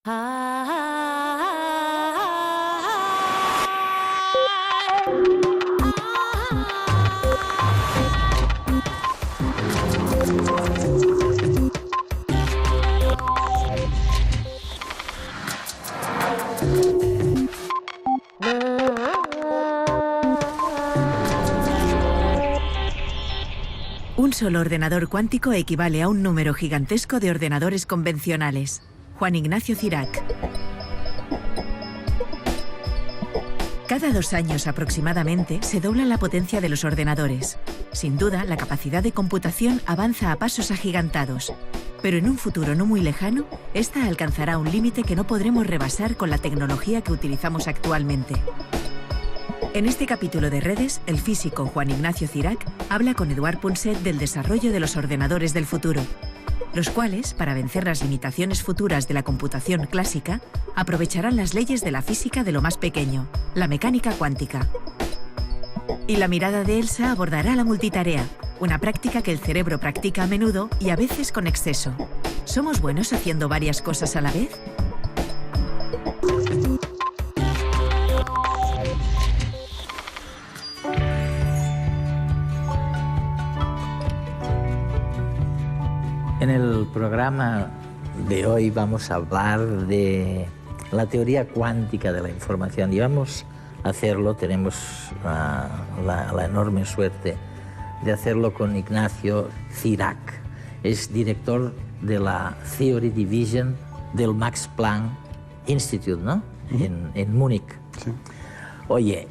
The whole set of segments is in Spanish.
Un solo ordenador cuántico equivale a un número gigantesco de ordenadores convencionales. Juan Ignacio Cirac. Cada 2 años aproximadamente se dobla la potencia de los ordenadores. Sin duda, la capacidad de computación avanza a pasos agigantados. Pero en un futuro no muy lejano, esta alcanzará un límite que no podremos rebasar con la tecnología que utilizamos actualmente. En este capítulo de Redes, el físico Juan Ignacio Cirac habla con Eduard Punset del desarrollo de los ordenadores del futuro, los cuales, para vencer las limitaciones futuras de la computación clásica, aprovecharán las leyes de la física de lo más pequeño, la mecánica cuántica. Y la mirada de Elsa abordará la multitarea, una práctica que el cerebro practica a menudo y a veces con exceso. ¿Somos buenos haciendo varias cosas a la vez? En el programa de hoy vamos a hablar de la teoría cuántica de la información y vamos a hacerlo, tenemos la enorme suerte de hacerlo con Ignacio Cirac. Es director de la Theory Division del Max Planck Institute, ¿no? En Múnich. Sí. Oye,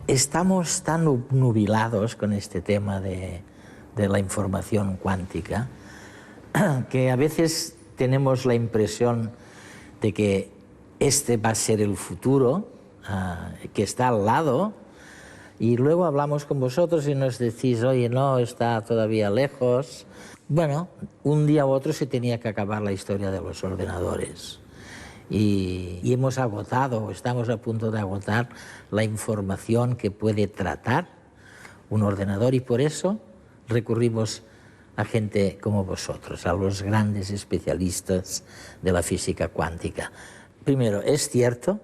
estamos tan obnubilados con este tema de la información cuántica que a veces tenemos la impresión de que este va a ser el futuro, que está al lado, y luego hablamos con vosotros y nos decís, oye, no, está todavía lejos. Bueno, un día u otro se tenía que acabar la historia de los ordenadores. Y hemos agotado, estamos a punto de agotar la información que puede tratar un ordenador, y por eso recurrimos a gente como vosotros, a los grandes especialistas de la física cuántica. Primero, ¿es cierto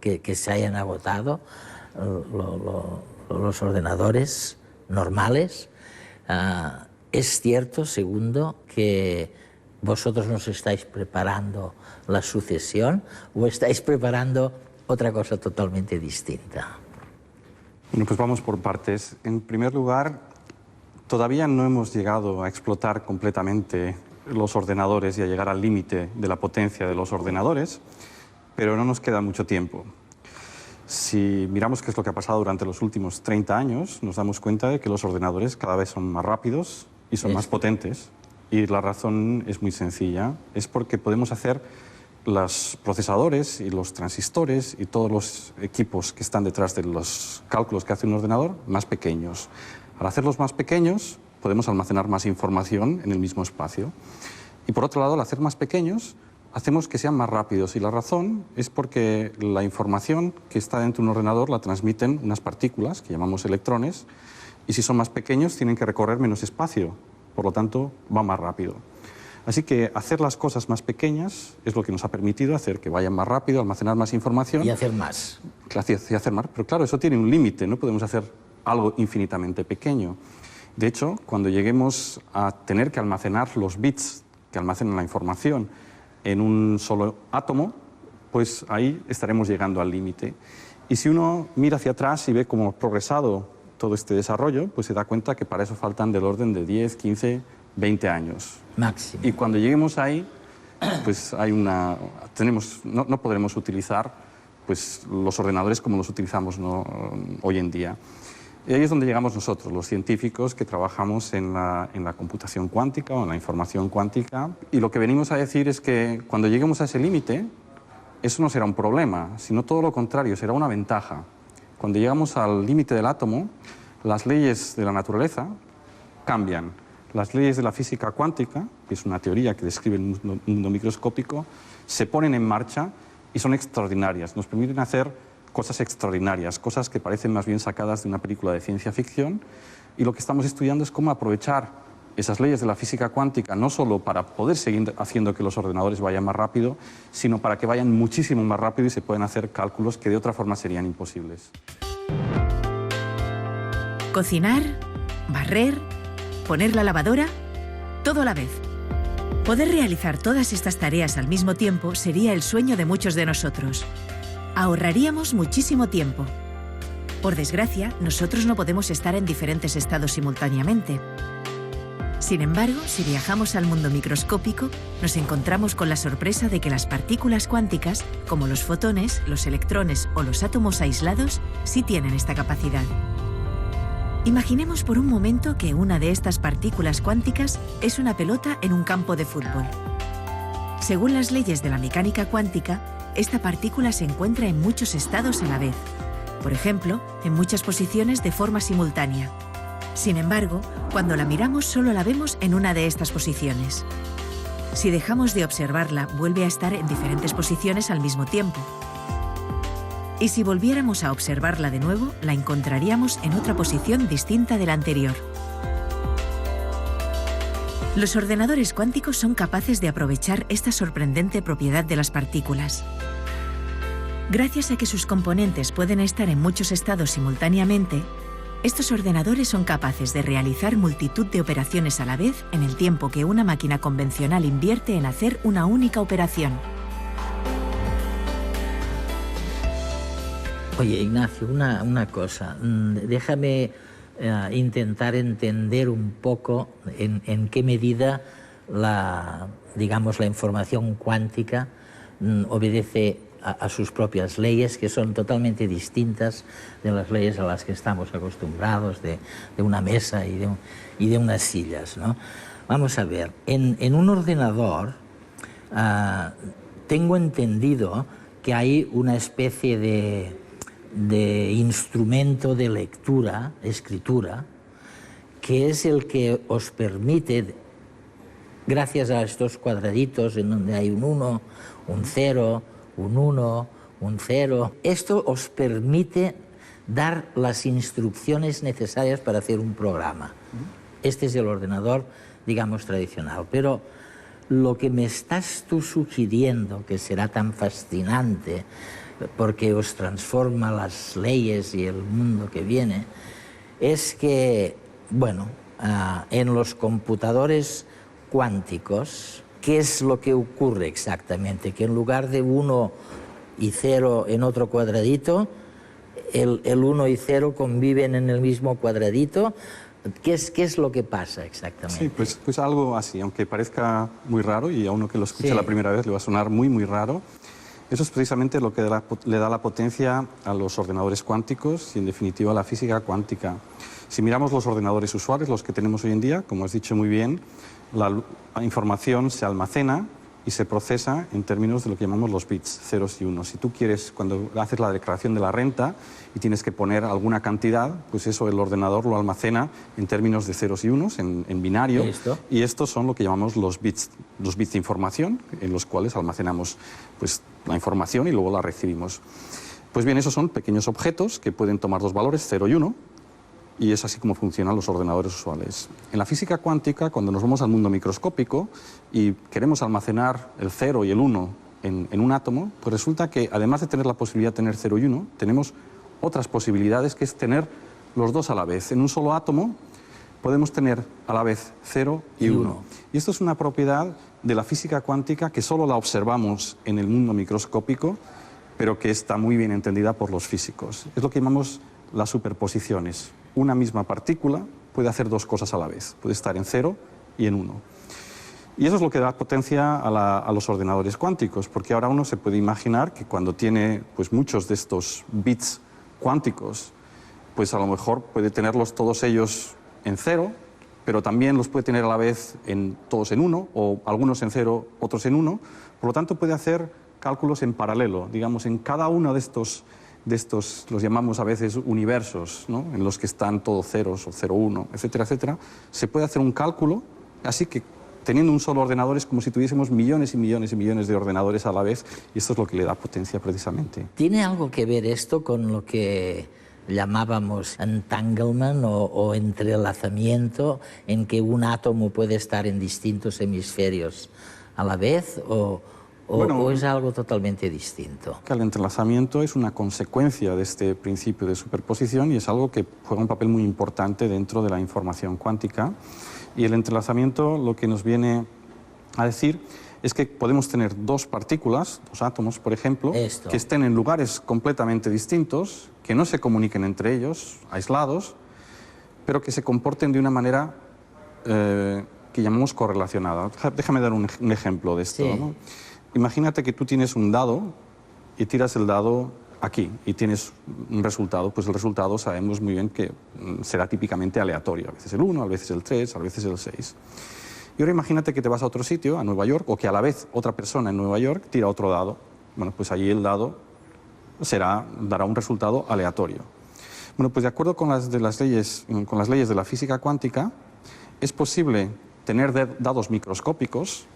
que se hayan agotado los ordenadores normales? ¿Es cierto, segundo, que vosotros nos estáis preparando la sucesión o estáis preparando otra cosa totalmente distinta? Bueno, pues vamos por partes. En primer lugar, todavía no hemos llegado a explotar completamente los ordenadores y a llegar al límite de la potencia de los ordenadores, pero no nos queda mucho tiempo. Si miramos qué es lo que ha pasado durante los últimos 30 años, nos damos cuenta de que los ordenadores cada vez son más rápidos y son más potentes. Y la razón es muy sencilla, es porque podemos hacer los procesadores y los transistores y todos los equipos que están detrás de los cálculos que hace un ordenador más pequeños. Al hacerlos más pequeños, podemos almacenar más información en el mismo espacio. Y por otro lado, al hacer más pequeños, hacemos que sean más rápidos. Y la razón es porque la información que está dentro de un ordenador la transmiten unas partículas, que llamamos electrones, y si son más pequeños, tienen que recorrer menos espacio. Por lo tanto, va más rápido. Así que hacer las cosas más pequeñas es lo que nos ha permitido hacer que vayan más rápido, almacenar más información. Y hacer más. Y hacer más. Pero claro, eso tiene un límite, no podemos hacer algo infinitamente pequeño. De hecho, cuando lleguemos a tener que almacenar los bits que almacenan la información en un solo átomo, pues ahí estaremos llegando al límite. Y si uno mira hacia atrás y ve cómo ha progresado todo este desarrollo, pues se da cuenta que para eso faltan del orden de 10, 15, 20 años. Máximo. Y cuando lleguemos ahí, pues hay no podremos utilizar pues, los ordenadores como los utilizamos hoy en día. Y ahí es donde llegamos nosotros, los científicos que trabajamos en la computación cuántica o en la información cuántica. Y lo que venimos a decir es que cuando lleguemos a ese límite, eso no será un problema, sino todo lo contrario, será una ventaja. Cuando llegamos al límite del átomo, las leyes de la naturaleza cambian. Las leyes de la física cuántica, que es una teoría que describe el mundo microscópico, se ponen en marcha y son extraordinarias. Nos permiten hacer cosas extraordinarias, cosas que parecen más bien sacadas de una película de ciencia ficción, y lo que estamos estudiando es cómo aprovechar esas leyes de la física cuántica no solo para poder seguir haciendo que los ordenadores vayan más rápido, sino para que vayan muchísimo más rápido y se puedan hacer cálculos que de otra forma serían imposibles. Cocinar, barrer, poner la lavadora, todo a la vez. Poder realizar todas estas tareas al mismo tiempo sería el sueño de muchos de nosotros. Ahorraríamos muchísimo tiempo. Por desgracia, nosotros no podemos estar en diferentes estados simultáneamente. Sin embargo, si viajamos al mundo microscópico, nos encontramos con la sorpresa de que las partículas cuánticas, como los fotones, los electrones o los átomos aislados, sí tienen esta capacidad. Imaginemos por un momento que una de estas partículas cuánticas es una pelota en un campo de fútbol. Según las leyes de la mecánica cuántica, esta partícula se encuentra en muchos estados a la vez. Por ejemplo, en muchas posiciones de forma simultánea. Sin embargo, cuando la miramos solo la vemos en una de estas posiciones. Si dejamos de observarla, vuelve a estar en diferentes posiciones al mismo tiempo. Y si volviéramos a observarla de nuevo, la encontraríamos en otra posición distinta de la anterior. Los ordenadores cuánticos son capaces de aprovechar esta sorprendente propiedad de las partículas. Gracias a que sus componentes pueden estar en muchos estados simultáneamente, estos ordenadores son capaces de realizar multitud de operaciones a la vez en el tiempo que una máquina convencional invierte en hacer una única operación. Oye, Ignacio, una cosa. Déjame intentar entender un poco en qué medida la información cuántica obedece a sus propias leyes, que son totalmente distintas de las leyes a las que estamos acostumbrados, de una mesa y de unas sillas, ¿no? Vamos a ver, en un ordenador tengo entendido que hay una especie de instrumento de lectura, escritura, que es el que os permite, gracias a estos cuadraditos en donde hay un 1, un 0, un 1, un 0, esto os permite dar las instrucciones necesarias para hacer un programa. Este es el ordenador, digamos, tradicional. Pero lo que me estás tú sugiriendo, que será tan fascinante, porque os transforma las leyes y el mundo que viene, es que, bueno, en los computadores cuánticos, ¿qué es lo que ocurre exactamente? Que en lugar de 1 y 0 en otro cuadradito, el 1 y 0 conviven en el mismo cuadradito. ¿Qué es lo que pasa exactamente? Sí, pues algo así, aunque parezca muy raro y a uno que lo escucha la primera vez le va a sonar muy, muy raro. Eso es precisamente lo que le da la potencia a los ordenadores cuánticos y, en definitiva, a la física cuántica. Si miramos los ordenadores usuales, los que tenemos hoy en día, como has dicho muy bien, la información se almacena y se procesa en términos de lo que llamamos los bits, ceros y unos. Si tú quieres, cuando haces la declaración de la renta y tienes que poner alguna cantidad, pues eso el ordenador lo almacena en términos de ceros y unos, en binario. Y estos son lo que llamamos los bits de información, en los cuales almacenamos pues, la información y luego la recibimos. Pues bien, esos son pequeños objetos que pueden tomar dos valores, 0 y 1, y es así como funcionan los ordenadores usuales. En la física cuántica, cuando nos vamos al mundo microscópico y queremos almacenar el 0 y el 1 en un átomo, pues resulta que además de tener la posibilidad de tener 0 y 1, tenemos otras posibilidades, que es tener los dos a la vez. En un solo átomo podemos tener a la vez 0 y 1. Y esto es una propiedad de la física cuántica que solo la observamos en el mundo microscópico, pero que está muy bien entendida por los físicos. Es lo que llamamos las superposiciones. Una misma partícula puede hacer dos cosas a la vez. Puede estar en 0 y en 1. Y eso es lo que da potencia a los ordenadores cuánticos, porque ahora uno se puede imaginar que cuando tiene pues, muchos de estos bits cuánticos, pues a lo mejor puede tenerlos todos ellos en 0, pero también los puede tener a la vez todos en 1, o algunos en 0, otros en 1. Por lo tanto, puede hacer cálculos en paralelo, digamos, en cada uno de estos los llamamos a veces universos, ¿no? En los que están todos ceros o 0, 1, etcétera, etcétera. Se puede hacer un cálculo, así que teniendo un solo ordenador es como si tuviésemos millones y millones y millones de ordenadores a la vez, y esto es lo que le da potencia precisamente. ¿Tiene algo que ver esto con lo que llamábamos entanglement o entrelazamiento, en que un átomo puede estar en distintos hemisferios a la vez, o o es algo totalmente distinto? Que el entrelazamiento es una consecuencia de este principio de superposición y es algo que juega un papel muy importante dentro de la información cuántica. Y el entrelazamiento lo que nos viene a decir es que podemos tener dos partículas, dos átomos, por ejemplo, que estén en lugares completamente distintos, que no se comuniquen entre ellos, aislados, pero que se comporten de una manera que llamamos correlacionada. Déjame dar un ejemplo de esto. Sí. ¿No? Imagínate que tú tienes un dado y tiras el dado aquí y tienes un resultado. Pues el resultado sabemos muy bien que será típicamente aleatorio. A veces el 1, a veces el 3, a veces el 6. Y ahora imagínate que te vas a otro sitio, a Nueva York, o que a la vez otra persona en Nueva York tira otro dado. Bueno, pues allí el dado dará un resultado aleatorio. Bueno, pues de acuerdo con las leyes de la física cuántica, es posible tener dados microscópicos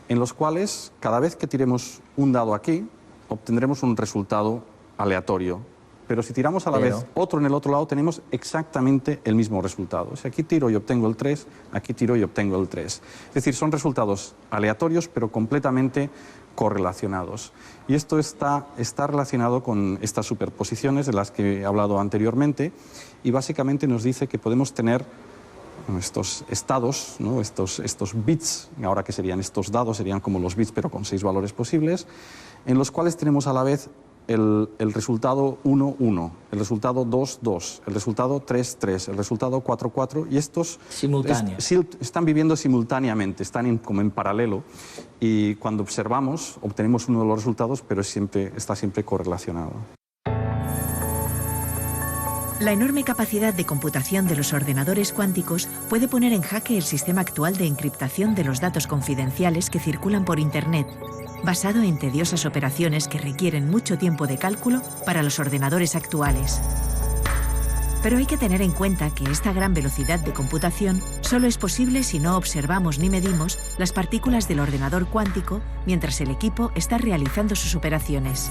en los cuales cada vez que tiremos un dado aquí, obtendremos un resultado aleatorio. Pero si tiramos a la vez otro en el otro lado, tenemos exactamente el mismo resultado. Si aquí tiro y obtengo el 3, aquí tiro y obtengo el 3. Es decir, son resultados aleatorios, pero completamente correlacionados. Y esto está relacionado con estas superposiciones de las que he hablado anteriormente, y básicamente nos dice que podemos tener estos estados, ¿no? estos bits, ahora que serían estos dados, serían como los bits, pero con 6 valores posibles, en los cuales tenemos a la vez el resultado 1, 1, el resultado 2, 2, el resultado 3, 3, el resultado 4, 4, y estos están viviendo simultáneamente, están como en paralelo, y cuando observamos obtenemos uno de los resultados, pero está siempre correlacionado. La enorme capacidad de computación de los ordenadores cuánticos puede poner en jaque el sistema actual de encriptación de los datos confidenciales que circulan por Internet, basado en tediosas operaciones que requieren mucho tiempo de cálculo para los ordenadores actuales. Pero hay que tener en cuenta que esta gran velocidad de computación solo es posible si no observamos ni medimos las partículas del ordenador cuántico mientras el equipo está realizando sus operaciones.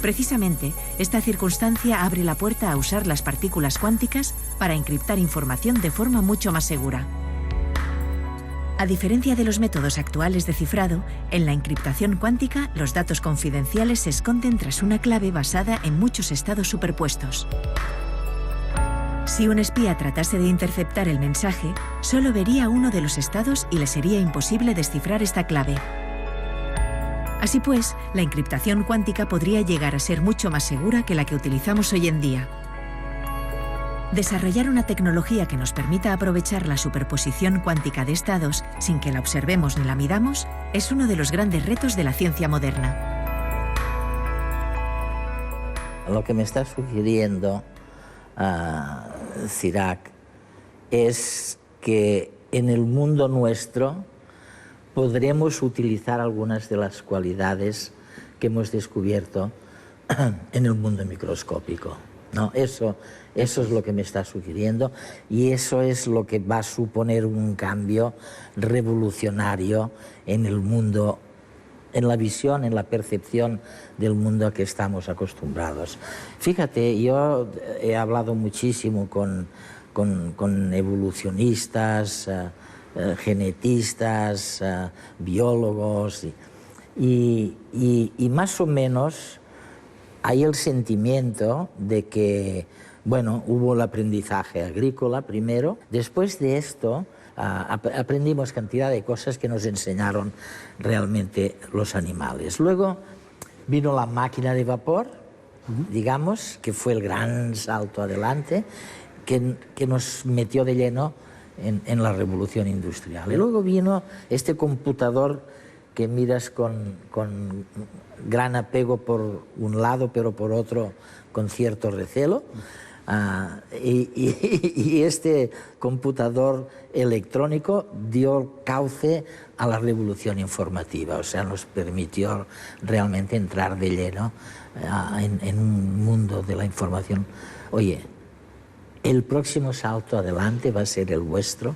Precisamente, esta circunstancia abre la puerta a usar las partículas cuánticas para encriptar información de forma mucho más segura. A diferencia de los métodos actuales de cifrado, en la encriptación cuántica los datos confidenciales se esconden tras una clave basada en muchos estados superpuestos. Si un espía tratase de interceptar el mensaje, solo vería uno de los estados y le sería imposible descifrar esta clave. Así pues, la encriptación cuántica podría llegar a ser mucho más segura que la que utilizamos hoy en día. Desarrollar una tecnología que nos permita aprovechar la superposición cuántica de estados sin que la observemos ni la midamos es uno de los grandes retos de la ciencia moderna. Lo que me está sugiriendo Cirac es que en el mundo nuestro podremos utilizar algunas de las cualidades que hemos descubierto en el mundo microscópico, ¿no? Eso es lo que me está sugiriendo, y eso es lo que va a suponer un cambio revolucionario en el mundo, en la visión, en la percepción del mundo a que estamos acostumbrados. Fíjate, yo he hablado muchísimo con evolucionistas, genetistas, biólogos, y más o menos hay el sentimiento de que, bueno, hubo el aprendizaje agrícola primero, después de esto aprendimos cantidad de cosas que nos enseñaron realmente los animales. Luego vino la máquina de vapor, digamos, que fue el gran salto adelante, que nos metió de lleno en la revolución industrial. Y luego vino este computador que miras con gran apego por un lado, pero por otro con cierto recelo. Y este computador electrónico dio cauce a la revolución informativa, o sea, nos permitió realmente entrar de lleno en un mundo de la información. Oye, ¿el próximo salto adelante va a ser el vuestro?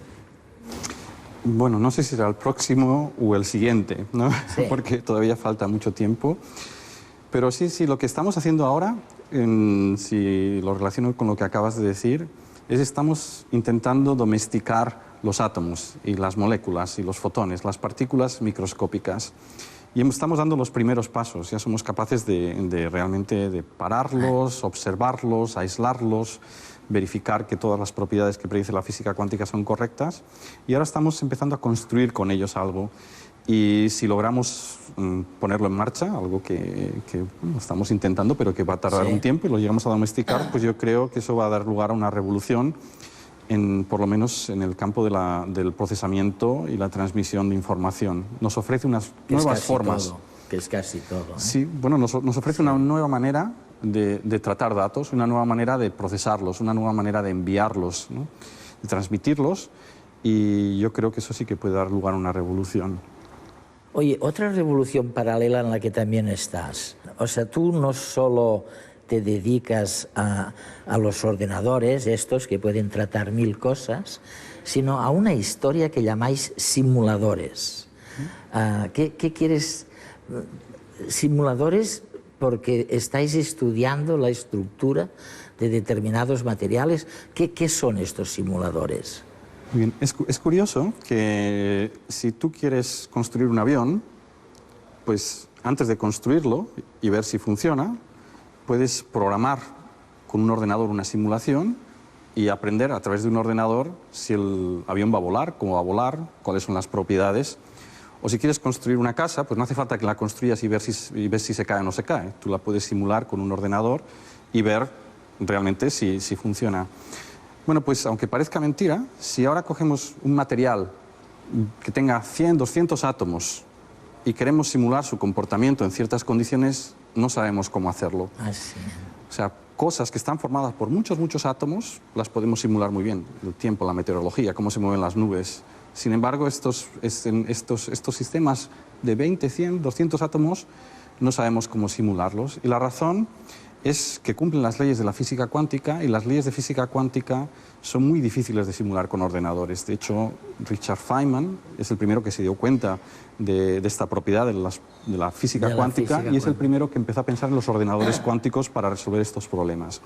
Bueno, no sé si será el próximo o el siguiente, ¿no? Sí. Porque todavía falta mucho tiempo. Pero sí, lo que estamos haciendo ahora, si lo relaciono con lo que acabas de decir, es estamos intentando domesticar los átomos y las moléculas y los fotones, las partículas microscópicas. Y estamos dando los primeros pasos, ya somos capaces de realmente de pararlos, observarlos, aislarlos, verificar que todas las propiedades que predice la física cuántica son correctas, y ahora estamos empezando a construir con ellos algo. Y si logramos ponerlo en marcha, algo que bueno, estamos intentando, pero que va a tardar un tiempo, y lo llegamos a domesticar, pues yo creo que eso va a dar lugar a una revolución, por lo menos en el campo del procesamiento y la transmisión de información. Nos ofrece unas nuevas formas. Que es casi todo. Sí, bueno, nos ofrece una nueva manera de tratar datos, una nueva manera de procesarlos, una nueva manera de enviarlos, ¿no? De transmitirlos, y yo creo que eso sí que puede dar lugar a una revolución. Oye, otra revolución paralela en la que también estás. O sea, tú no solo te dedicas a los ordenadores, estos que pueden tratar 1000 cosas, sino a una historia que llamáis simuladores. ¿Qué quieres? Simuladores porque estáis estudiando la estructura de determinados materiales. ¿Qué son estos simuladores? Bien, es curioso que si tú quieres construir un avión, pues antes de construirlo y ver si funciona, puedes programar con un ordenador una simulación y aprender a través de un ordenador si el avión va a volar, cómo va a volar, cuáles son las propiedades. O si quieres construir una casa, pues no hace falta que la construyas y ves si se cae o no se cae. Tú la puedes simular con un ordenador y ver realmente si funciona. Bueno, pues aunque parezca mentira, si ahora cogemos un material que tenga 100, 200 átomos y queremos simular su comportamiento en ciertas condiciones, no sabemos cómo hacerlo. Así. O sea, cosas que están formadas por muchos átomos las podemos simular muy bien. El tiempo, la meteorología, cómo se mueven las nubes. Sin embargo, estos sistemas de 20, 100, 200 átomos no sabemos cómo simularlos. Y la razón es que cumplen las leyes de la física cuántica, y las leyes de física cuántica son muy difíciles de simular con ordenadores. De hecho, Richard Feynman es el primero que se dio cuenta de esta propiedad de la física cuántica, y es el primero que empezó a pensar en los ordenadores cuánticos para resolver estos problemas.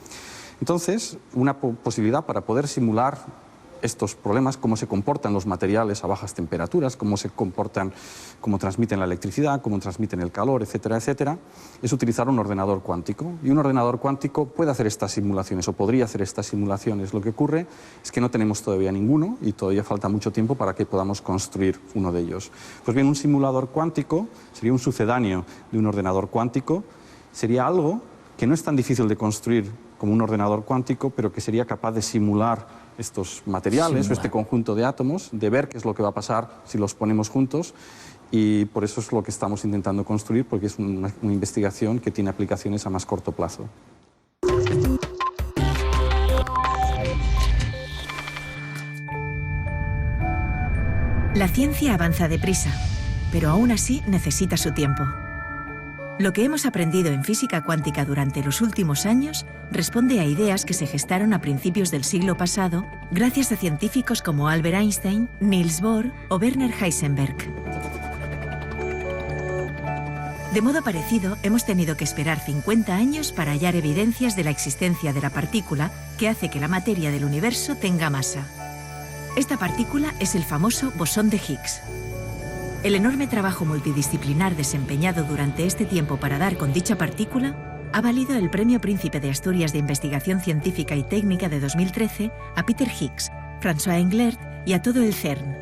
Entonces, una posibilidad para poder simular estos problemas, cómo se comportan los materiales a bajas temperaturas, cómo se comportan, cómo transmiten la electricidad, cómo transmiten el calor, etcétera, etcétera, es utilizar un ordenador cuántico. Y un ordenador cuántico puede hacer estas simulaciones, o podría hacer estas simulaciones. Lo que ocurre es que no tenemos todavía ninguno, y todavía falta mucho tiempo para que podamos construir uno de ellos. Pues bien, un simulador cuántico sería un sucedáneo de un ordenador cuántico, sería algo que no es tan difícil de construir como un ordenador cuántico, pero que sería capaz de simular estos materiales o este conjunto de átomos, de ver qué es lo que va a pasar si los ponemos juntos, y por eso es lo que estamos intentando construir, porque es una investigación que tiene aplicaciones a más corto plazo. La ciencia avanza deprisa, pero aún así necesita su tiempo. Lo que hemos aprendido en física cuántica durante los últimos años responde a ideas que se gestaron a principios del siglo pasado gracias a científicos como Albert Einstein, Niels Bohr o Werner Heisenberg. De modo parecido, hemos tenido que esperar 50 años para hallar evidencias de la existencia de la partícula que hace que la materia del universo tenga masa. Esta partícula es el famoso bosón de Higgs. El enorme trabajo multidisciplinar desempeñado durante este tiempo para dar con dicha partícula ha valido el Premio Príncipe de Asturias de Investigación Científica y Técnica de 2013 a Peter Higgs, François Englert y a todo el CERN.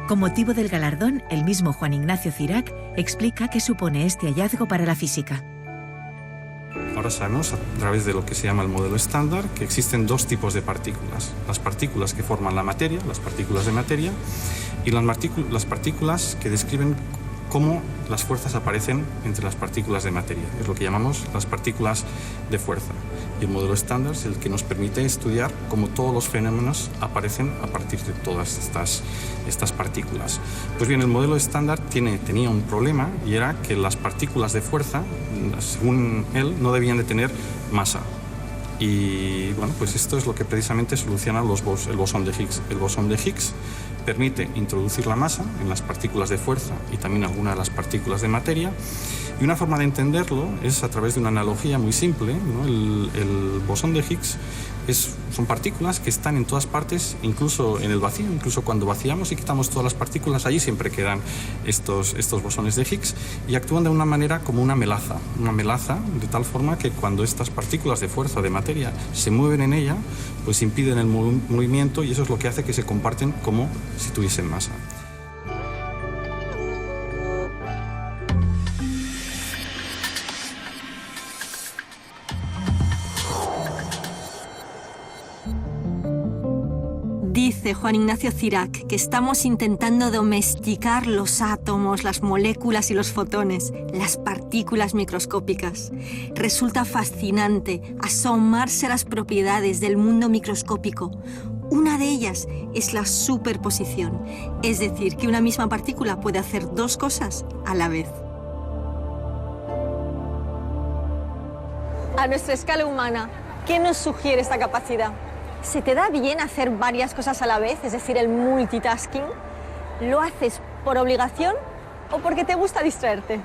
Con motivo del galardón, el mismo Juan Ignacio Cirac explica qué supone este hallazgo para la física. Ahora sabemos, a través de lo que se llama el modelo estándar, que existen dos tipos de partículas. Las partículas que forman la materia, las partículas de materia, y las partículas que describen cómo las fuerzas aparecen entre las partículas de materia. Es lo que llamamos las partículas de fuerza. Y el modelo estándar es el que nos permite estudiar cómo todos los fenómenos aparecen a partir de todas estas partículas. Pues bien, el modelo estándar tenía un problema, y era que las partículas de fuerza, según él, no debían de tener masa. Y bueno, pues esto es lo que precisamente soluciona el bosón de Higgs. El bosón de Higgs permite introducir la masa en las partículas de fuerza y también algunas de las partículas de materia, Y una forma de entenderlo es a través de una analogía muy simple, ¿no? El bosón de Higgs son partículas que están en todas partes, incluso en el vacío. Incluso cuando vaciamos y quitamos todas las partículas, allí siempre quedan estos bosones de Higgs, y actúan de una manera como una melaza de tal forma que cuando estas partículas de fuerza, de materia, se mueven en ella, pues impiden el movimiento, y eso es lo que hace que se comparten como si tuviesen masa. Dice Juan Ignacio Cirac que estamos intentando domesticar los átomos, las moléculas y los fotones, las partículas microscópicas. Resulta fascinante asomarse a las propiedades del mundo microscópico. Una de ellas es la superposición, es decir, que una misma partícula puede hacer dos cosas a la vez. A nuestra escala humana, ¿qué nos sugiere esta capacidad? ¿Se te da bien hacer varias cosas a la vez, es decir, el multitasking? ¿Lo haces por obligación o porque te gusta distraerte?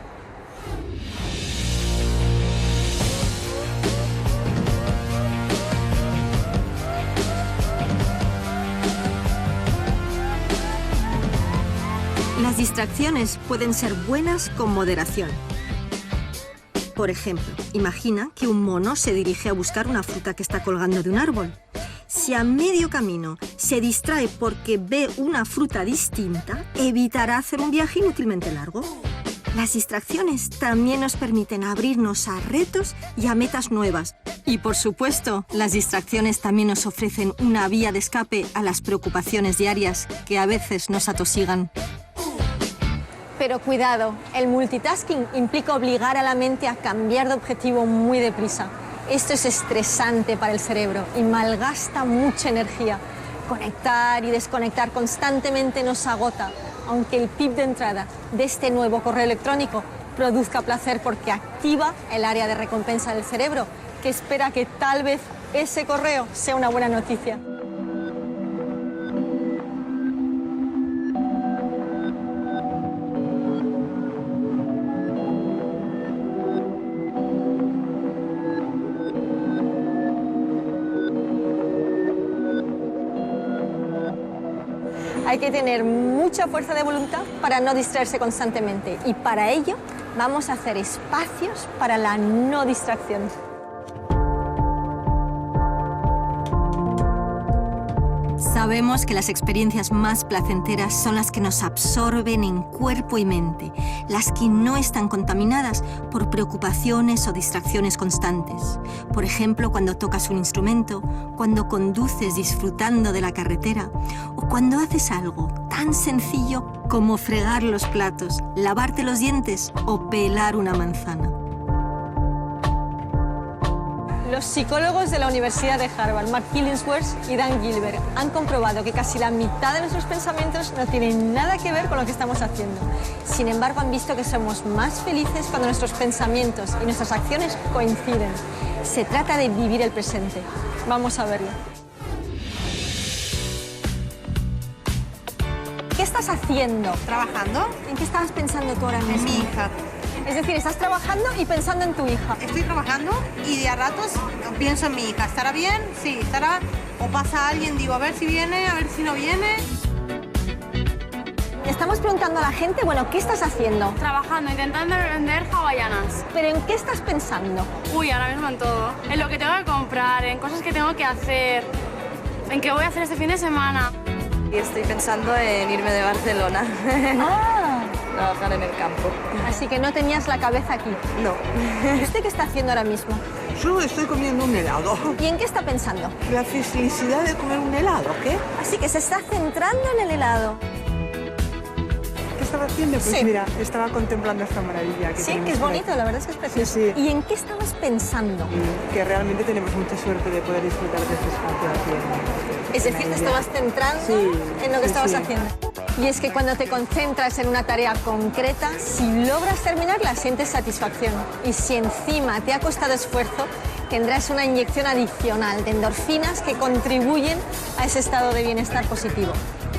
Las distracciones pueden ser buenas con moderación. Por ejemplo, imagina que un mono se dirige a buscar una fruta que está colgando de un árbol. Si a medio camino se distrae porque ve una fruta distinta, evitará hacer un viaje inútilmente largo. Las distracciones también nos permiten abrirnos a retos y a metas nuevas. Y por supuesto, las distracciones también nos ofrecen una vía de escape a las preocupaciones diarias que a veces nos atosigan. Pero cuidado, el multitasking implica obligar a la mente a cambiar de objetivo muy deprisa. Esto es estresante para el cerebro y malgasta mucha energía. Conectar y desconectar constantemente nos agota, aunque el tip de entrada de este nuevo correo electrónico produzca placer porque activa el área de recompensa del cerebro, que espera que tal vez ese correo sea una buena noticia. Hay que tener mucha fuerza de voluntad para no distraerse constantemente, y para ello vamos a hacer espacios para la no distracción. Sabemos que las experiencias más placenteras son las que nos absorben en cuerpo y mente, las que no están contaminadas por preocupaciones o distracciones constantes. Por ejemplo, cuando tocas un instrumento, cuando conduces disfrutando de la carretera o cuando haces algo tan sencillo como fregar los platos, lavarte los dientes o pelar una manzana. Los psicólogos de la Universidad de Harvard, Mark Killingsworth y Dan Gilbert, han comprobado que casi la mitad de nuestros pensamientos no tienen nada que ver con lo que estamos haciendo. Sin embargo, han visto que somos más felices cuando nuestros pensamientos y nuestras acciones coinciden. Se trata de vivir el presente. Vamos a verlo. ¿Qué estás haciendo? ¿Trabajando? ¿En qué estabas pensando tú ahora mismo? En mi hija. Es decir, estás trabajando y pensando en tu hija. Estoy trabajando y de a ratos pienso en mi hija. ¿Estará bien? Sí, estará. O pasa alguien, digo, a ver si viene, a ver si no viene. Estamos preguntando a la gente, bueno, ¿qué estás haciendo? Trabajando, intentando vender hawaianas. ¿Pero en qué estás pensando? Uy, ahora mismo en todo. En lo que tengo que comprar, en cosas que tengo que hacer, en qué voy a hacer este fin de semana. Y estoy pensando en irme de Barcelona. Trabajar en el campo. Así que no tenías la cabeza aquí. No. ¿Usted qué está haciendo ahora mismo? Yo estoy comiendo un helado. ¿Y en qué está pensando? La felicidad de comer un helado, ¿qué? Así que se está centrando en el helado. ¿Qué estaba haciendo? Pues sí. Mira, estaba contemplando esta maravilla. Sí, que es bonito, la verdad es que es precioso. Sí, sí. ¿Y en qué estabas pensando? Que realmente tenemos mucha suerte de poder disfrutar de este espacio aquí. Es decir, te estabas centrando en lo que estabas haciendo. Y es que cuando te concentras en una tarea concreta, si logras terminarla, sientes satisfacción. Y si encima te ha costado esfuerzo, tendrás una inyección adicional de endorfinas que contribuyen a ese estado de bienestar positivo.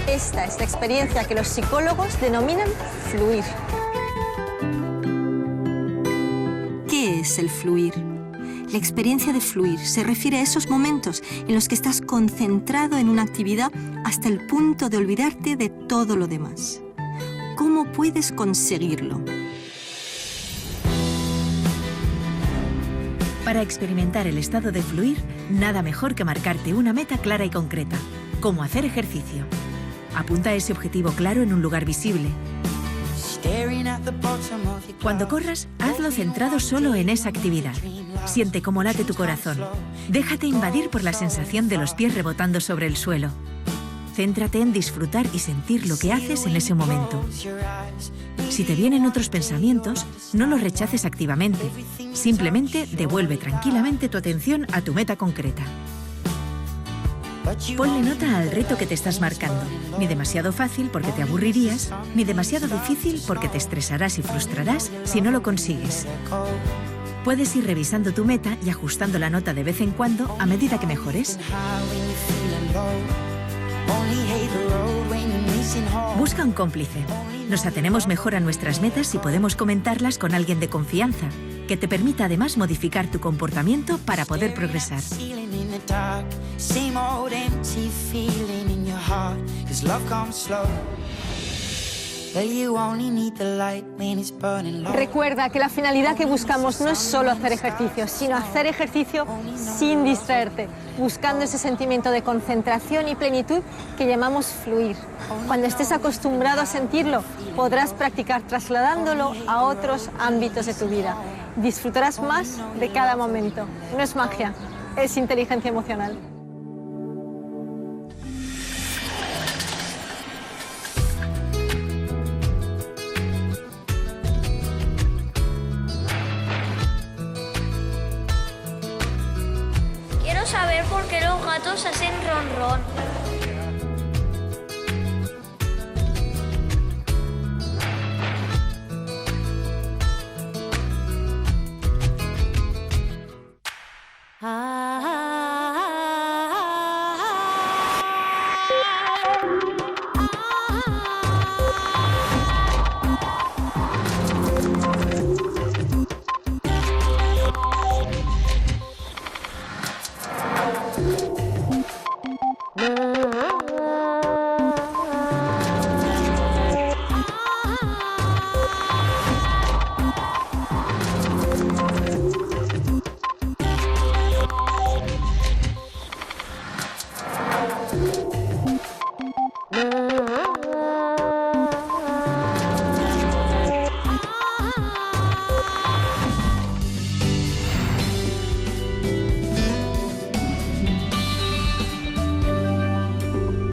Esta es la experiencia que los psicólogos denominan fluir. es el fluir. La experiencia de fluir se refiere a esos momentos en los que estás concentrado en una actividad hasta el punto de olvidarte de todo lo demás. ¿Cómo puedes conseguirlo? Para experimentar el estado de fluir, nada mejor que marcarte una meta clara y concreta, como hacer ejercicio. Apunta ese objetivo claro en un lugar visible. Cuando corras, hazlo centrado solo en esa actividad. Siente cómo late tu corazón. Déjate invadir por la sensación de los pies rebotando sobre el suelo. Céntrate en disfrutar y sentir lo que haces en ese momento. Si te vienen otros pensamientos, no los rechaces activamente. Simplemente devuelve tranquilamente tu atención a tu meta concreta. Ponle nota al reto que te estás marcando. Ni demasiado fácil porque te aburrirías, ni demasiado difícil porque te estresarás y frustrarás si no lo consigues. Puedes ir revisando tu meta y ajustando la nota de vez en cuando a medida que mejores. Busca un cómplice. Nos atenemos mejor a nuestras metas si podemos comentarlas con alguien de confianza, que te permita además modificar tu comportamiento para poder progresar. Recuerda que la finalidad que buscamos no es solo hacer ejercicio, sino hacer ejercicio sin distraerte, buscando ese sentimiento de concentración y plenitud que llamamos fluir. Cuando estés acostumbrado a sentirlo, podrás practicar trasladándolo a otros ámbitos de tu vida. Disfrutarás más de cada momento. No es magia, es inteligencia emocional. Quiero saber por qué los gatos hacen ronrón.